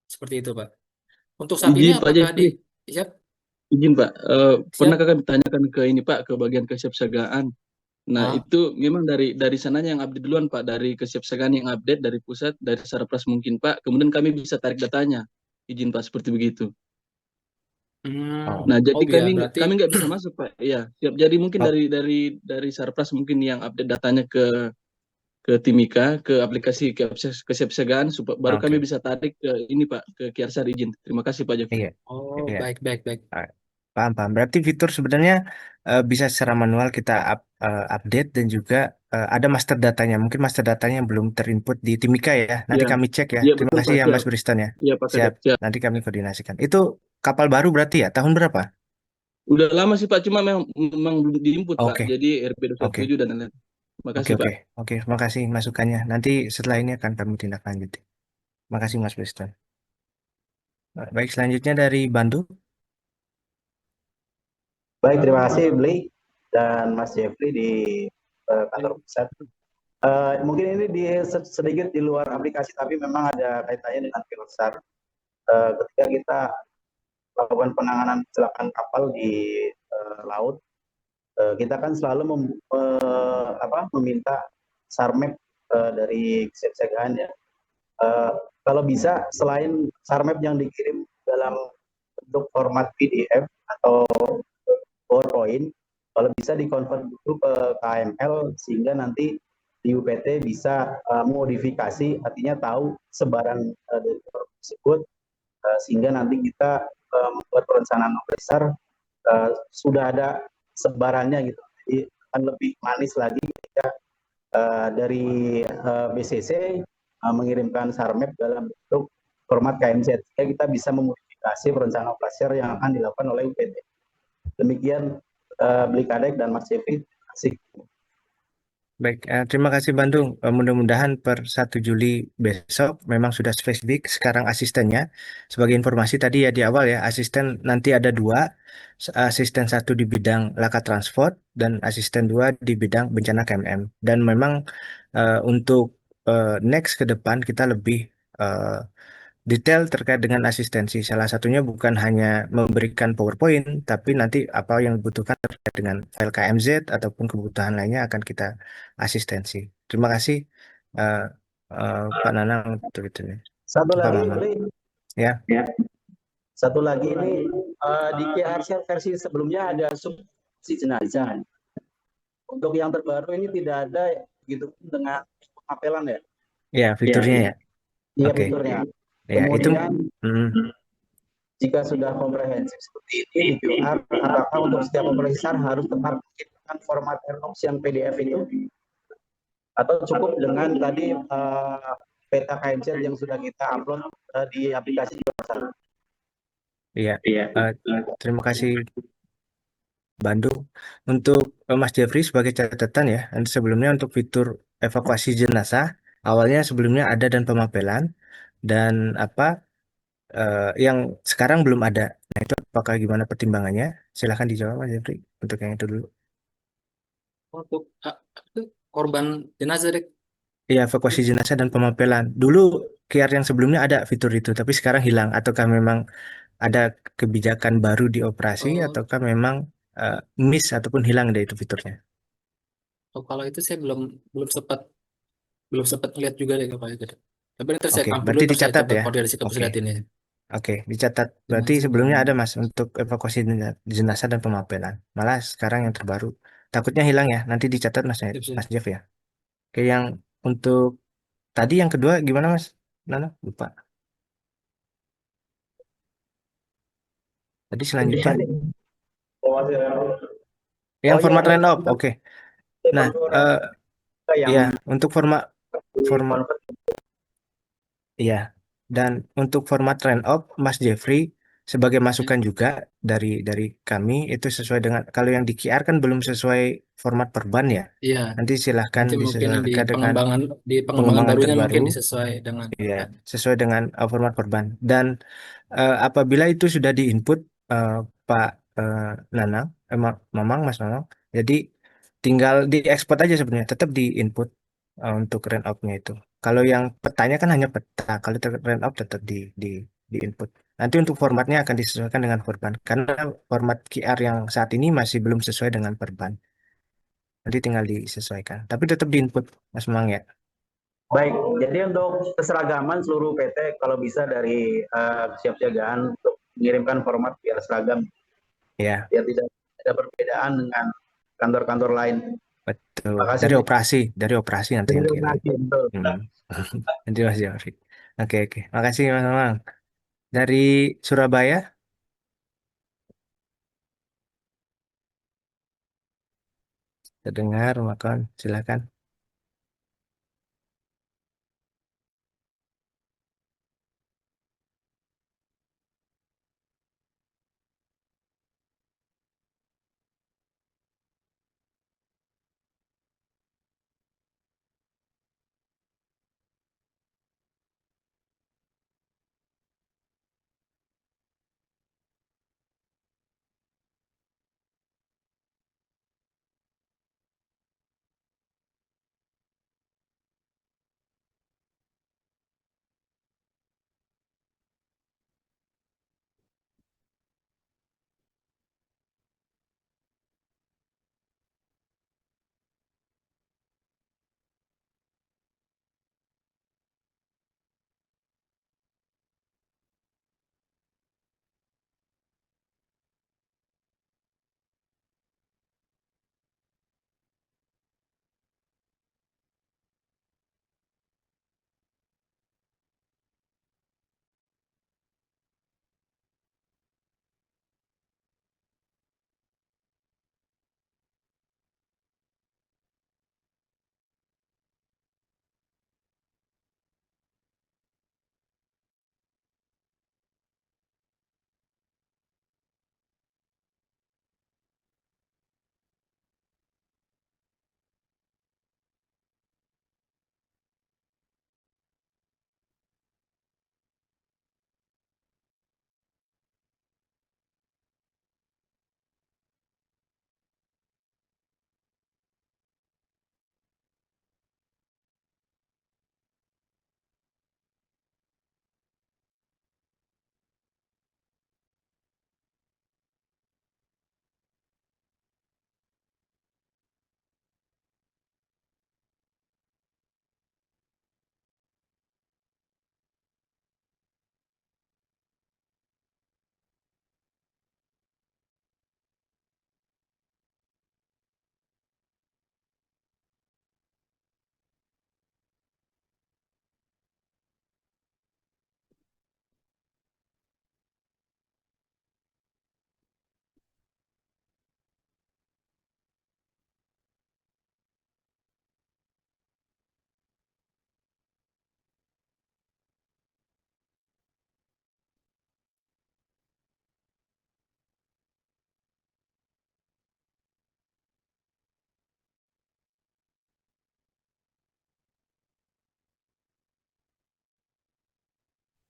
Seperti itu, Pak. Untuk saat ini
izin Pak
apakah
Jeffrey,
siap,
izin Pak.
siap.
Pernahkah kami tanyakan ke ini Pak, ke bagian kesiapsiagaan? Nah,
Ah,
itu memang dari sananya yang update duluan Pak, dari kesiapsiagaan yang update dari pusat, dari Sarpras mungkin Pak. Kemudian kami bisa tarik datanya. Izin Pak, seperti begitu.
Oh,
Nah, jadi
oh ya,
kami
berarti
kami nggak bisa masuk Pak. Iya, siap. Jadi mungkin
oh,
dari Sarpras mungkin yang update datanya ke Timika, ke aplikasi kesiapsiagaan, baru kami
oke.
bisa tarik ke ini Pak, ke Kiarsar izin. Terima kasih Pak Jeffrey.
Iya,
oh
iya.
baik baik baik.
Ah, paham, paham. Berarti fitur sebenarnya bisa secara manual kita update dan juga ada master datanya. Mungkin master datanya belum terinput di Timika ya. Nanti
Iya,
kami cek ya.
iya
Terima
betul
kasih
Pak,
ya
siap.
Mas Briston ya.
Iya Pak
Siap.
Kadek, siap.
Nanti kami koordinasikan. Itu kapal baru berarti ya? Tahun berapa?
Udah lama sih Pak, cuma memang belum diinput Pak.
Oke,
Jadi RP
oke,
217 dan lain-lain. Terima
oke,
kasih
oke,
Pak.
oke. Terima kasih masukannya. Nanti setelah ini akan kami tindak lanjuti. Terima kasih Mas Briston. Baik, selanjutnya dari Bandung.
Baik, terima kasih Bli dan Mas Jeffrey di kantor pusat. Mungkin ini sedikit di luar aplikasi, tapi memang ada kaitannya dengan Pilsar. Ketika kita melakukan penanganan kecelakaan kapal di laut, kita kan selalu meminta SARMAP dari kesiapsiagaan ya. Kalau bisa selain SARMAP yang dikirim dalam bentuk format PDF atau PowerPoint, kalau bisa dikonvert dulu ke KML sehingga nanti di UPT bisa modifikasi, artinya tahu sebaran dari tersebut sehingga nanti kita membuat perencanaan besar sudah ada sebarannya gitu. Jadi akan lebih manis lagi ketika dari BCC mengirimkan SARMAP dalam bentuk format KMZ sehingga kita bisa memodifikasi perencanaan operasi yang akan dilakukan oleh UPT. Demikian Beli Kadek dan Mas Cepi. Terima kasih.
Baik, terima kasih Bandung. Mudah-mudahan per 1 Juli besok memang sudah spesifik sekarang asistennya. Sebagai informasi tadi ya di awal ya, asisten nanti ada dua, asisten satu di bidang laka transport dan asisten dua di bidang bencana KMM. Dan memang untuk next ke depan kita lebih eh, detail terkait dengan asistensi. Salah satunya bukan hanya memberikan PowerPoint, tapi nanti apa yang dibutuhkan terkait dengan file KMZ ataupun kebutuhan lainnya akan kita asistensi. Terima kasih eh, Pak Nanang untuk itu nih.
Satu
Pak
lagi,
Mamang.
Beli.
Ya,
Satu lagi ini di KRC versi sebelumnya ada subsidi jenazah. Untuk yang terbaru ini tidak ada gitu dengan apelan ya.
ya fiturnya ya.
Iya
Oke.
fiturnya.
Ya itu.
Kemudian
mm,
jika sudah komprehensif seperti ini di QR, apakah untuk setiap operasi SAR harus tetap menggunakan format ROX yang PDF itu? Atau cukup dengan tadi peta KMZ yang sudah kita upload di aplikasi SAR?
Iya. Terima kasih Bandung. Untuk Mas Jeffrey sebagai catatan ya, nanti sebelumnya untuk fitur evakuasi jenazah, awalnya sebelumnya ada dan pemapelan dan apa yang sekarang belum ada. Nah itu apakah gimana pertimbangannya? Silahkan dijawab Mas Jeffrey untuk yang itu dulu.
Untuk korban jenazah dek.
Iya, evakuasi jenazah dan pemapelan. Dulu QR yang sebelumnya ada fitur itu, tapi sekarang hilang. Ataukah memang ada kebijakan baru di operasi,
Oh,
ataukah memang eh, miss ataupun hilang dari itu fiturnya?
oh, kalau itu saya belum sempat lihat juga deh kalau itu. Dek. Tapi nanti saya
Oke,
tampil dulu
berarti
terus saya
dicatat
coba
ya.
koordinasi ke
Oke,
pusat ini.
Oke, dicatat.
dengan
Berarti sebelumnya ada
sebelumnya.
Mas untuk evakuasi jenazah dan pemapelan. Malah sekarang yang terbaru. Takutnya hilang ya. Nanti dicatat Mas,
Sip, sip.
Mas Jeff ya. Oke, yang untuk tadi yang kedua gimana Mas? Nana, lupa. Tadi selanjutnya
Oh
yang
iya,
format line up. Oke. Nah,
yang
ya untuk format
convert.
iya. Dan untuk format line up Mas Jeffrey sebagai
Ya,
masukan juga dari kami itu sesuai dengan kalau yang di QR kan belum sesuai format perban ya.
iya.
Nanti silahkan
Nanti mungkin di
disesuaikan dengan
pengembangan
pengembangan
barunya
terbaru.
mungkin disesuai dengan
Iya,
perban.
sesuai dengan format perban. Dan apabila itu sudah diinput eh, Pak eh, Nanang, Mamang, Mas Mamang, jadi tinggal diekspor aja sebenarnya, tetap diinput untuk rent out-nya itu. Kalau yang petanya kan hanya peta, kalau rent out tetap di input. Nanti untuk formatnya akan disesuaikan dengan perban, karena format QR yang saat ini masih belum sesuai dengan perban. Nanti tinggal disesuaikan, tapi tetap diinput, Mas Mamang ya.
Baik, jadi untuk keseragaman seluruh PT kalau bisa dari kesiapsiagaan untuk mengirimkan format biar seragam,
Ya,
biar tidak ada perbedaan dengan kantor-kantor lain.
betul.
Terima kasih.
Dari operasi nanti yang
Terima
kirim.
kasih. Betul.
Hmm. Nanti Mas Jafri. Oke, oke. Makasih Mas Mamang. Dari Surabaya, terdengar, makan. Silakan.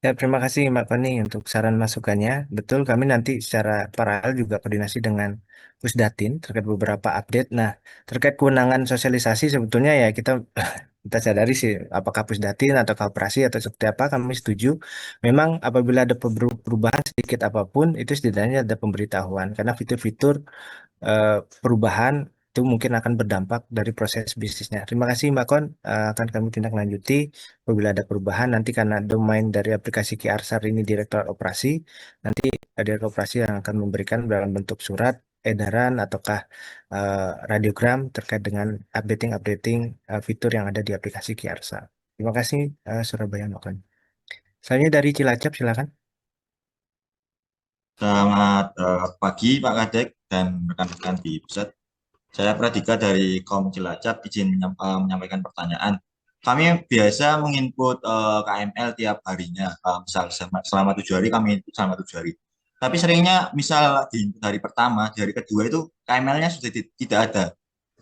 Ya, terima kasih Mbak Fani untuk saran masukannya. Betul, kami nanti secara paralel juga koordinasi dengan Pusdatin terkait beberapa update. Nah, terkait kewenangan sosialisasi sebetulnya ya kita sadari sih apakah Pusdatin atau koperasi atau seperti apa kami setuju. Memang apabila ada perubahan sedikit apapun itu setidaknya ada pemberitahuan karena fitur-fitur eh, perubahan itu mungkin akan berdampak dari proses bisnisnya. Terima kasih Mbak Kon. Akan kami tindak lanjuti apabila ada perubahan nanti karena domain dari aplikasi QRSAR ini Direktorat Operasi, nanti Direktorat Operasi yang akan memberikan dalam bentuk surat, edaran ataukah radiogram terkait dengan updating fitur yang ada di aplikasi QRSAR. Terima kasih Surabaya Mbak Kon. Selanjutnya dari Cilacap silakan.
Selamat pagi Pak Kadek dan rekan-rekan di pusat. Saya Pradika dari Kom Cilacap, izin menyampaikan pertanyaan. Kami biasa menginput KML tiap harinya, misal selama 7 hari kami input selama 7 hari. Tapi seringnya misal di hari pertama, di hari kedua itu KML-nya sudah tidak ada.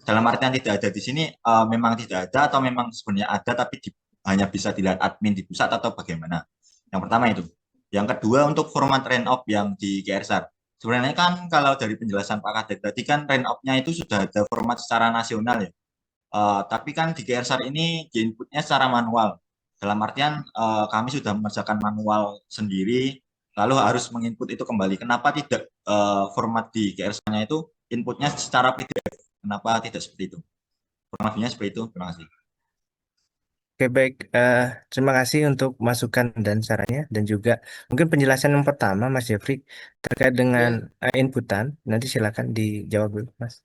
Dalam artian tidak ada di sini memang tidak ada atau memang sebenarnya ada tapi hanya bisa dilihat admin di pusat atau bagaimana. Yang pertama itu. Yang kedua untuk format run up yang di GRSAR. Sebenarnya kan kalau dari penjelasan Pak Kadek tadi kan run up-nya itu sudah ada format secara nasional ya. Tapi kan di GRSAR ini di inputnya secara manual. Dalam artian kami sudah mengerjakan manual sendiri, lalu harus menginput itu kembali. Kenapa tidak format di GRSAR-nya itu inputnya secara PDF? Kenapa tidak seperti itu? Kurang lebihnya seperti itu. Terima kasih.
Oke, baik. Terima kasih untuk masukan dan sarannya dan juga mungkin penjelasan yang pertama, Mas Jeffrey, terkait dengan
Ya,
inputan. Nanti silakan dijawab dulu, Mas.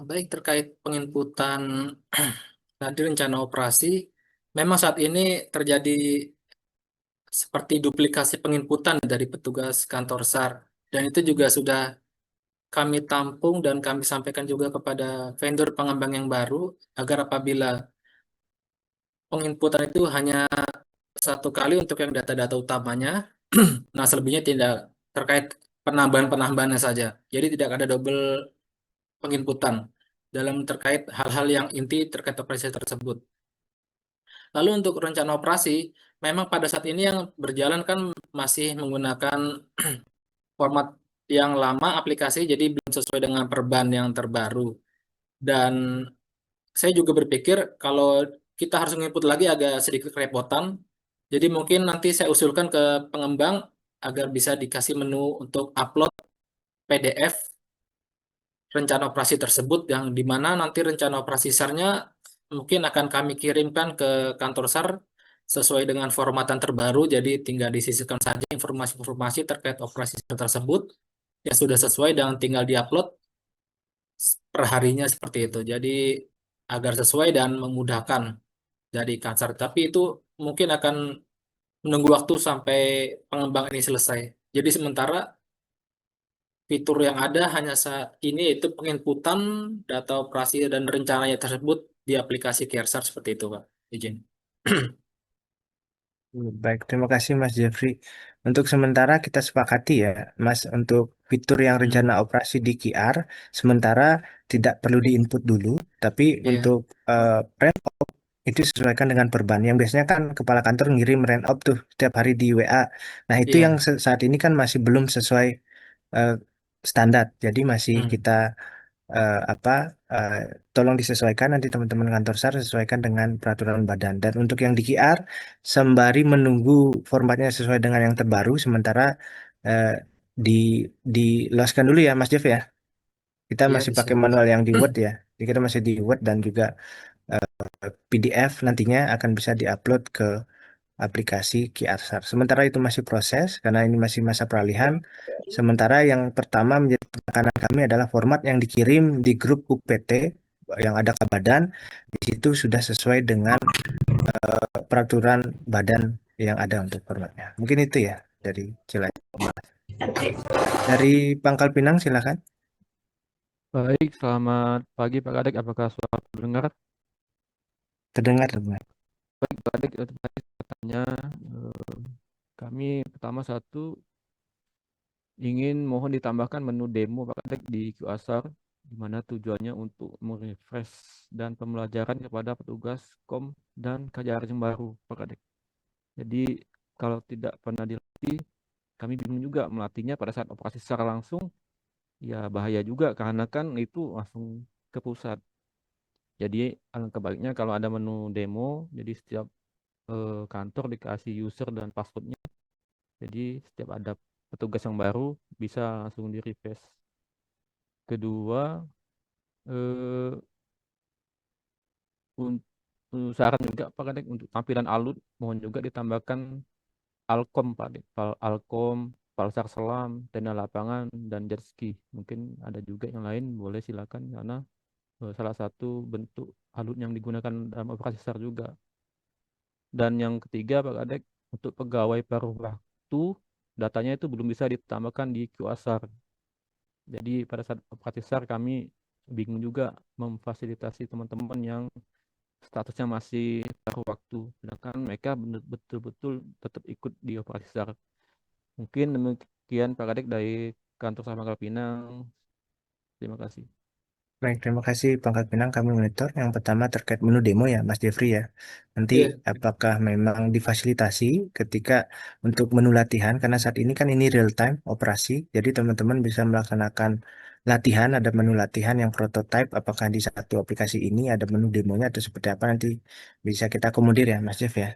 baik terkait penginputan tadi rencana operasi, memang saat ini terjadi seperti duplikasi penginputan dari petugas kantor SAR. Dan itu juga sudah kami tampung dan kami sampaikan juga kepada vendor pengembang yang baru agar apabila penginputan itu hanya satu kali untuk yang data-data utamanya, nah selebihnya tidak terkait penambahan-penambahannya saja. Jadi tidak ada double penginputan dalam terkait hal-hal yang inti terkait operasi tersebut. Lalu untuk rencana operasi, memang pada saat ini yang berjalan kan masih menggunakan format yang lama aplikasi, jadi belum sesuai dengan perban yang terbaru. Dan saya juga berpikir kalau kita harus menginput lagi agak sedikit kerepotan. Jadi mungkin nanti saya usulkan ke pengembang agar bisa dikasih menu untuk upload PDF rencana operasi tersebut yang di mana nanti rencana operasi SAR-nya mungkin akan kami kirimkan ke kantor SAR sesuai dengan formatan terbaru. Jadi tinggal disisipkan saja informasi-informasi terkait operasi SAR tersebut yang sudah sesuai dan tinggal diupload per harinya seperti itu. Jadi agar sesuai dan memudahkan dari Kansar. Tapi itu mungkin akan menunggu waktu sampai pengembang ini selesai. Jadi sementara fitur yang ada hanya saat ini yaitu penginputan data operasi dan rencananya tersebut di aplikasi Kersar seperti itu, Pak. Izin.
Baik, terima kasih Mas Jeffrey. Untuk sementara kita sepakati ya, Mas, untuk fitur yang rencana operasi di QR, sementara tidak perlu diinput dulu, tapi
Iya,
untuk rent itu disesuaikan dengan perban. Yang biasanya kan kepala kantor ngirim rent up tuh setiap hari di WA. Nah, itu yang
iya.
saat ini kan masih belum sesuai eh, standar. Jadi masih
Hmm.
kita apa eh, tolong disesuaikan nanti teman-teman kantor SAR sesuaikan dengan peraturan badan. Dan untuk yang di QR sembari menunggu formatnya sesuai dengan yang terbaru sementara eh, di di loskan dulu ya Mas Jeff ya. Kita
Iya,
masih
di
pakai
sini.
manual yang di Word ya. Jadi kita masih di Word dan juga PDF nantinya akan bisa diupload ke aplikasi QRSAR. Sementara itu masih proses karena ini masih masa peralihan. Sementara yang pertama menjadi penekanan kami adalah format yang dikirim di grup UPT yang ada ke badan. Di situ sudah sesuai dengan peraturan badan yang ada untuk formatnya. Mungkin itu ya dari Cilacap. Dari Pangkal Pinang silakan.
Baik, selamat pagi Pak Kadek. Apakah suara terdengar?
Terdengar, terdengar.
Baik, Pak Kadek, tadi katanya kami pertama satu ingin mohon ditambahkan menu demo Pak Kadek di QASAR, di mana tujuannya untuk merefresh dan pembelajaran kepada petugas kom dan KJR yang baru Pak Kadek. Jadi kalau tidak pernah dilatih, kami bingung juga melatihnya pada saat operasi secara langsung, ya bahaya juga karena kan itu langsung ke pusat. Jadi alangkah baiknya kalau ada menu demo, jadi setiap kantor dikasih user dan passwordnya. Jadi setiap ada petugas yang baru bisa langsung di refresh. Kedua, eh, un- saran juga Pak Kadek untuk tampilan alur mohon juga ditambahkan Alkom Pak Kadek. Alkom, Palsar Selam, tenda lapangan dan jet ski. Mungkin ada juga yang lain boleh silakan karena salah satu bentuk alur yang digunakan dalam operasi SAR juga. Dan yang ketiga Pak Kadek untuk pegawai paruh waktu datanya itu belum bisa ditambahkan di QASAR. Jadi pada saat operasi SAR kami bingung juga memfasilitasi teman-teman yang statusnya masih paruh waktu, sedangkan mereka betul-betul tetap ikut di operasi SAR. Mungkin demikian Pak Kadek dari kantor Samapta Pinang. Terima kasih.
Baik, terima kasih Pangkat Pinang. Kami monitor. Yang pertama terkait menu demo ya, Mas Jeffrey ya. Nanti
Iya,
apakah memang difasilitasi ketika untuk menu latihan? Karena saat ini kan ini real time operasi, jadi teman-teman bisa melaksanakan latihan. Ada menu latihan yang prototype. Apakah di satu aplikasi ini ada menu demonya atau seperti apa? Nanti bisa kita akomodir ya, Mas Jeff ya,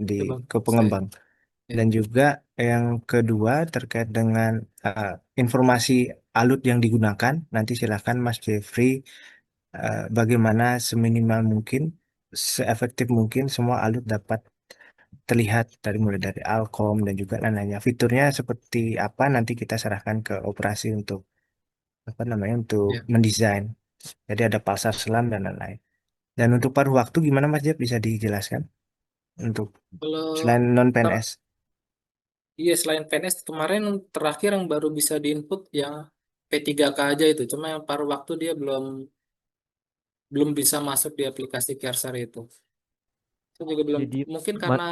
di
coba
ke
saya.
pengembang.
Ya.
Dan juga yang kedua terkait dengan uh, informasi alut yang digunakan. Nanti silakan Mas Jeffrey bagaimana seminimal mungkin, seefektif mungkin semua alut dapat terlihat dari mulai dari Alkom dan juga lain-lainnya. Fiturnya seperti apa nanti kita serahkan ke operasi untuk apa namanya untuk
Ya.
mendesain. Jadi ada pasar selam dan lain-lain. Dan untuk paruh waktu gimana Mas Jeb bisa dijelaskan untuk
Kalau
selain non
ter-
PNS?
iya selain PNS kemarin terakhir yang baru bisa diinput yang P3K aja itu, cuma yang paruh waktu dia belum belum bisa masuk di aplikasi Kersar itu. Saya juga belum,
Jadi
mungkin
ma-
karena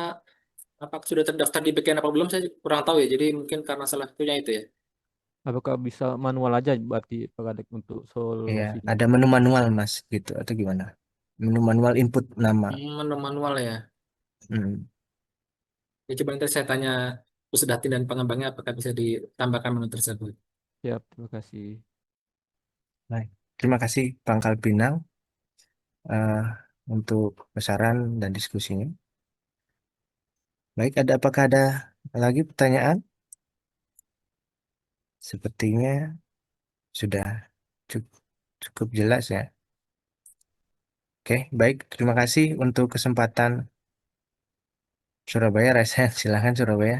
apa sudah terdaftar di BKN apa belum saya kurang tahu ya. Jadi mungkin karena salah satunya itu ya.
apakah bisa manual aja berarti Pak Kadek untuk
Iya,
solusinya?
ada menu manual Mas gitu atau gimana? Menu manual input nama.
Manual ya.
Hmm.
Ya coba nanti saya tanya Pusdatin dan pengembangnya apakah bisa ditambahkan menu tersebut.
Siap, terima kasih.
Baik. Terima kasih Pangkal Pinang eh, untuk saran dan diskusinya. Baik, apakah ada lagi pertanyaan? Sepertinya sudah cukup, cukup jelas ya. Oke, baik. Terima kasih untuk kesempatan Surabaya, Reza. Silakan Surabaya.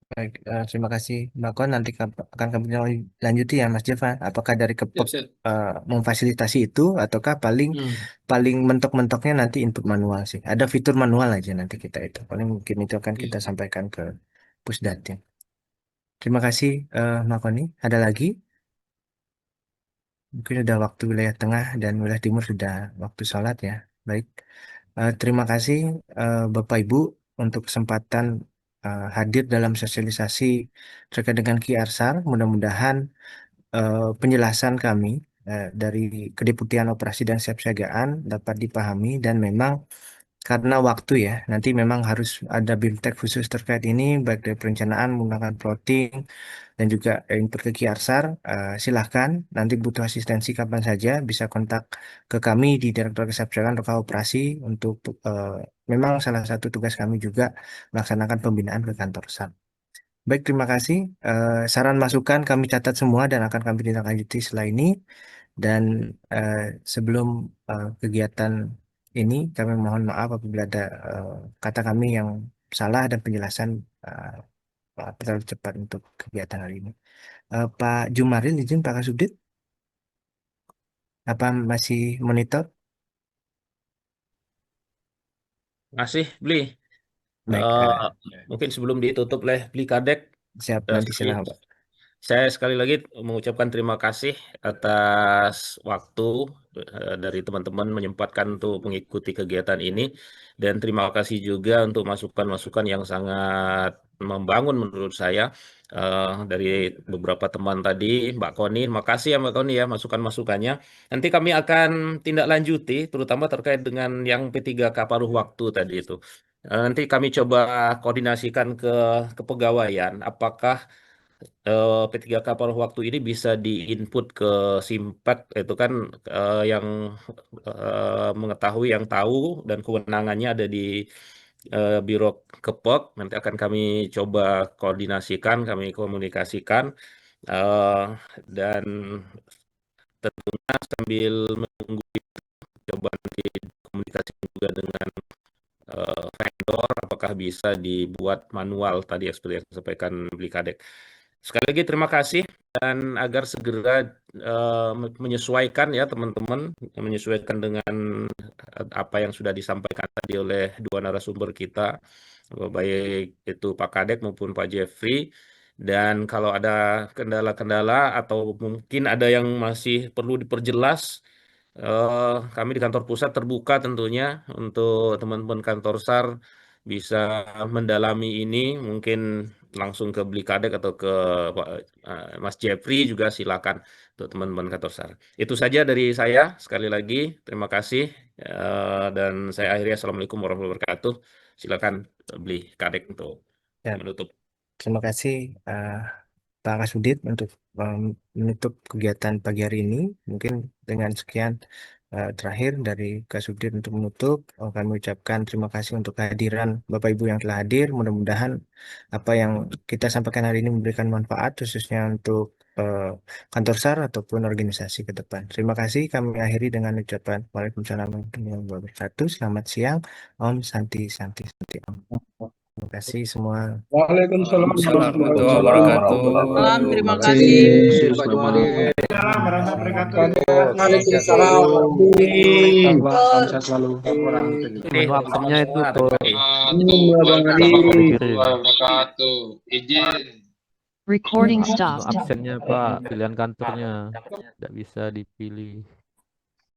Baik, terima kasih Mbak Kon. Nanti akan kami lanjuti ya Mas Jeva. Apakah dari
Siap,
Kepek
siap.
memfasilitasi itu ataukah paling
Hmm.
paling mentok-mentoknya nanti input manual sih. Ada fitur manual aja nanti kita itu. Paling mungkin itu akan kita
Iya.
sampaikan ke Pusdatin. Terima kasih Mbak Koni. Ada lagi? Mungkin sudah waktu wilayah tengah dan wilayah timur sudah waktu sholat ya. Baik. Terima kasih Bapak Ibu untuk kesempatan hadir dalam sosialisasi terkait dengan QRSAR. Mudah-mudahan penjelasan kami dari Kedeputian Operasi dan Siapsiagaan dapat dipahami dan memang karena waktu ya, nanti memang harus ada BIMTEK khusus terkait ini, baik dari perencanaan menggunakan plotting dan juga input ke Kiarsar. Silahkan, nanti butuh asistensi kapan saja bisa kontak ke kami di Direktorat Kebijakan Lokal Operasi untuk memang salah satu tugas kami juga melaksanakan pembinaan ke kantor SAR. Baik, terima kasih. Saran masukan kami catat semua dan akan kami tindak lanjuti setelah ini. Dan sebelum kegiatan ini, kami mohon maaf apabila ada kata kami yang salah dan penjelasan terlalu cepat untuk kegiatan hari ini. Pak Jumaril, izin Pak Kasubdit, apa masih monitor?
Masih beli.
Baik,
Mungkin sebelum ditutup oleh Beli Kadek,
siap nanti silakan Pak.
saya sekali lagi mengucapkan terima kasih atas waktu dari teman-teman menyempatkan untuk mengikuti kegiatan ini, dan terima kasih juga untuk masukan-masukan yang sangat membangun menurut saya dari beberapa teman tadi. Mbak Koni, makasih ya Mbak Koni ya masukan-masukannya. Nanti kami akan tindak lanjuti, terutama terkait dengan yang P3K paruh waktu tadi itu. Nanti kami coba koordinasikan ke kepegawaian, apakah P3K paruh waktu ini bisa diinput ke Simpet, itu kan yang mengetahui, yang tahu, dan kewenangannya ada di Biro Kepok. Nanti akan kami coba koordinasikan, kami komunikasikan, dan tentunya sambil menunggu itu, coba nanti komunikasi juga dengan vendor, apakah bisa dibuat manual tadi seperti yang disampaikan Beli Kadek. Sekali lagi terima kasih, dan agar segera menyesuaikan ya teman-teman, menyesuaikan dengan apa yang sudah disampaikan tadi oleh dua narasumber kita, baik itu Pak Kadek maupun Pak Jeffrey. Dan kalau ada kendala-kendala atau mungkin ada yang masih perlu diperjelas, kami di kantor pusat terbuka tentunya untuk teman-teman kantor SAR bisa mendalami ini, mungkin langsung ke Beli Kadek atau ke Mas Jeffrey juga silakan untuk teman-teman kantor SAR. Itu saja dari saya. Sekali lagi terima kasih, dan saya akhiri. Assalamualaikum warahmatullahi wabarakatuh. Silakan Beli Kadek untuk
Ya,
menutup.
terima kasih Pak Kasudit untuk menutup kegiatan pagi hari ini. Mungkin dengan sekian terakhir dari Kasudit untuk menutup, kami ucapkan terima kasih untuk kehadiran Bapak Ibu yang telah hadir. Mudah-mudahan apa yang kita sampaikan hari ini memberikan manfaat khususnya untuk kantor SAR ataupun organisasi ke depan. Terima kasih. Kami akhiri dengan ucapan Waalaikumsalam warahmatullahi wabarakatuh. Selamat siang. Om Santi Santi Santi Om. Terima kasih semua.
Waalaikumsalam
Warahmatullahi wabarakatuh.
Salam, terima kasih.
Waktunya itu ke
Recording stopped.
absennya Pak, pilihan kantornya tidak bisa dipilih.